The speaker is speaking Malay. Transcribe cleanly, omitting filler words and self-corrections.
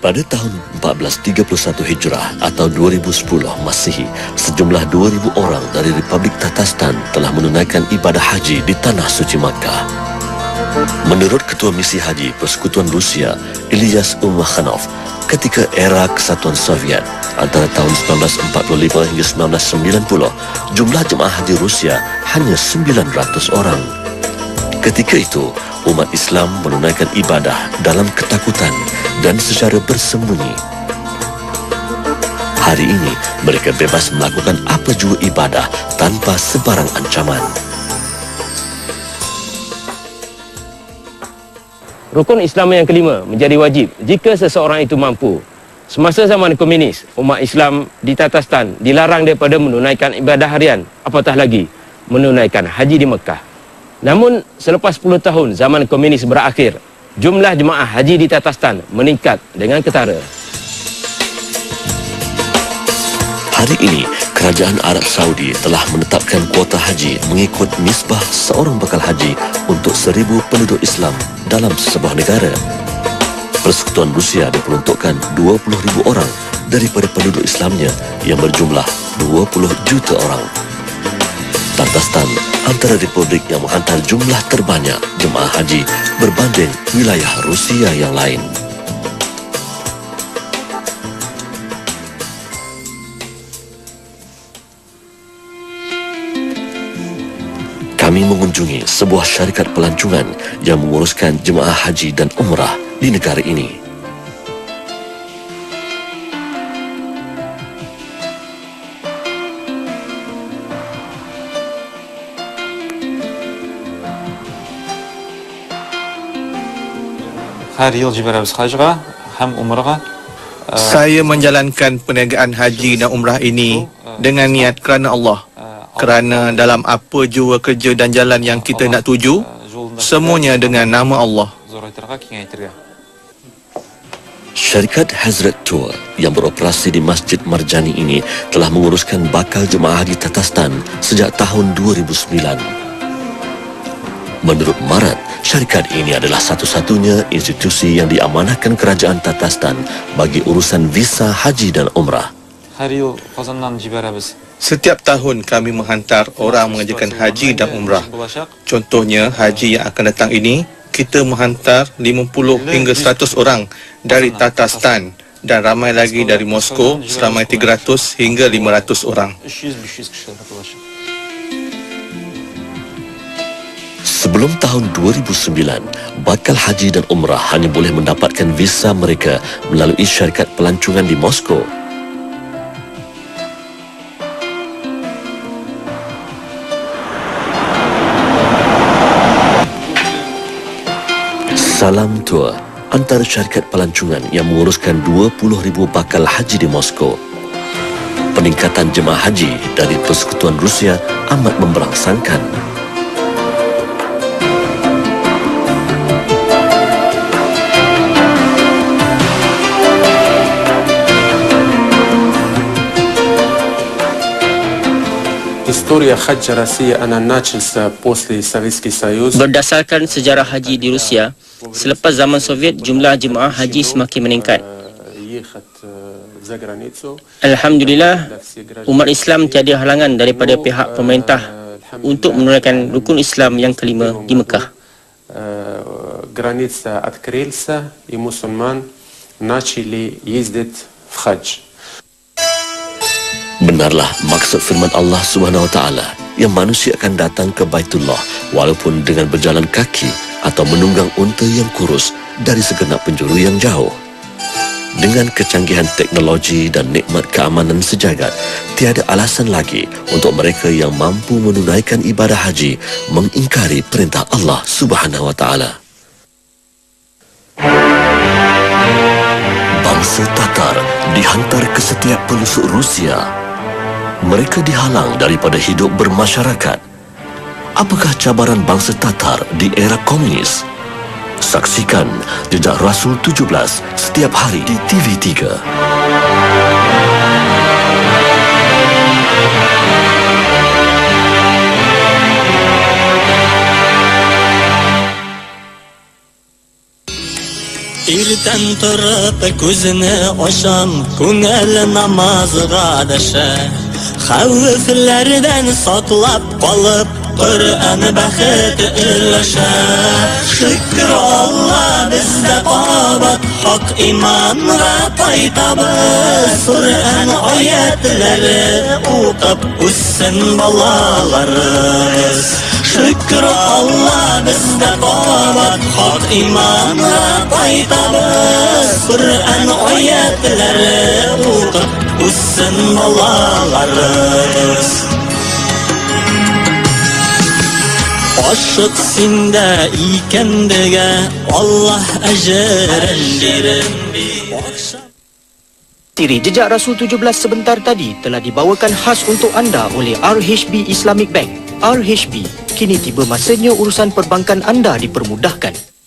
Pada tahun 1431 Hijrah atau 2010 Masihi, sejumlah 2,000 orang dari Republik Tatarstan telah menunaikan ibadah haji di Tanah Suci Makkah. Menurut Ketua Misi Haji Persekutuan Rusia, Ilyas Ulmakhanov, ketika era Kesatuan Soviet antara tahun 1945 hingga 1990, jumlah jemaah haji Rusia hanya 900 orang. Ketika itu, umat Islam menunaikan ibadah dalam ketakutan dan secara bersembunyi. Hari ini, mereka bebas melakukan apa jua ibadah tanpa sebarang ancaman. Rukun Islam yang kelima menjadi wajib jika seseorang itu mampu. Semasa zaman komunis, umat Islam di Tatarstan dilarang daripada menunaikan ibadah harian, apatah lagi menunaikan haji di Mekah. Namun, selepas 10 tahun zaman komunis berakhir, jumlah jemaah haji di Tatarstan meningkat dengan ketara. Hari ini, Kerajaan Arab Saudi telah menetapkan kuota haji mengikut nisbah seorang bakal haji untuk 1,000 penduduk Islam dalam sebuah negara. Persekutuan Rusia diperuntukkan 20,000 orang daripada penduduk Islamnya yang berjumlah 20 juta orang. Tatarstan antara republik yang menghantar jumlah terbanyak jemaah haji berbanding wilayah Rusia yang lain. Kami mengunjungi sebuah syarikat pelancongan yang menguruskan jemaah haji dan umrah di negara ini. Saya menjalankan perniagaan haji dan umrah ini dengan niat kerana Allah. Kerana dalam apa jua kerja dan jalan yang kita nak tuju, semuanya dengan nama Allah. Syarikat Hazrat Tour yang beroperasi di Masjid Marjani ini telah menguruskan bakal jemaah haji Tatarstan sejak tahun 2009. Menurut Marat, syarikat ini adalah satu-satunya institusi yang diamanahkan Kerajaan Tatarstan bagi urusan visa haji dan umrah. Setiap tahun kami menghantar orang mengerjakan haji dan umrah. Contohnya, haji yang akan datang ini, kita menghantar 50 hingga 100 orang dari Tatarstan dan ramai lagi dari Moskow seramai 300 hingga 500 orang. Sebelum tahun 2009, bakal haji dan umrah hanya boleh mendapatkan visa mereka melalui syarikat pelancongan di Moskow. Salam Tour, antara syarikat pelancongan yang menguruskan 20,000 bakal haji di Moskow. Peningkatan jemaah haji dari Persekutuan Rusia amat memberangsangkan. Berdasarkan sejarah haji di Rusia, selepas zaman Soviet, jumlah jemaah haji semakin meningkat. Alhamdulillah, umat Islam tiada halangan daripada pihak pemerintah untuk menunaikan rukun Islam yang kelima di Mekah. Benarlah maksud firman Allah Subhanahu Wa Taala yang manusia akan datang ke Baitullah walaupun dengan berjalan kaki atau menunggang unta yang kurus dari segenap penjuru yang jauh. Dengan kecanggihan teknologi dan nikmat keamanan sejagat, tiada alasan lagi untuk mereka yang mampu menunaikan ibadah haji mengingkari perintah Allah Subhanahu Wa Taala. Bangsa Tatar dihantar ke setiap pelosok Rusia. Mereka dihalang daripada hidup bermasyarakat. Apakah cabaran bangsa Tatar di era komunis? Saksikan Jejak Rasul 17 setiap hari di TV3. Erten turib ko'zini ocham, ko'ngil namozga adasha. Xavflardan saqlab qolib, Qur'on baxit ilasha. Shukr Allah bizda qobat, haq imonga qaytabız. Qur'on oyatlari o'qib o'ssin bolalarimiz. Shukr Allah bizda qobat, haq imonga qaytabız. Qur'on oyatlari o'qib o'ssin bolalarimiz. Aşık sinde ikendige Allah ajaran dirin. Tiri Jejak Rasul 17 sebentar tadi telah dibawakan khas untuk anda oleh RHB Islamic Bank. RHB, kini tiba masanya urusan perbankan anda dipermudahkan.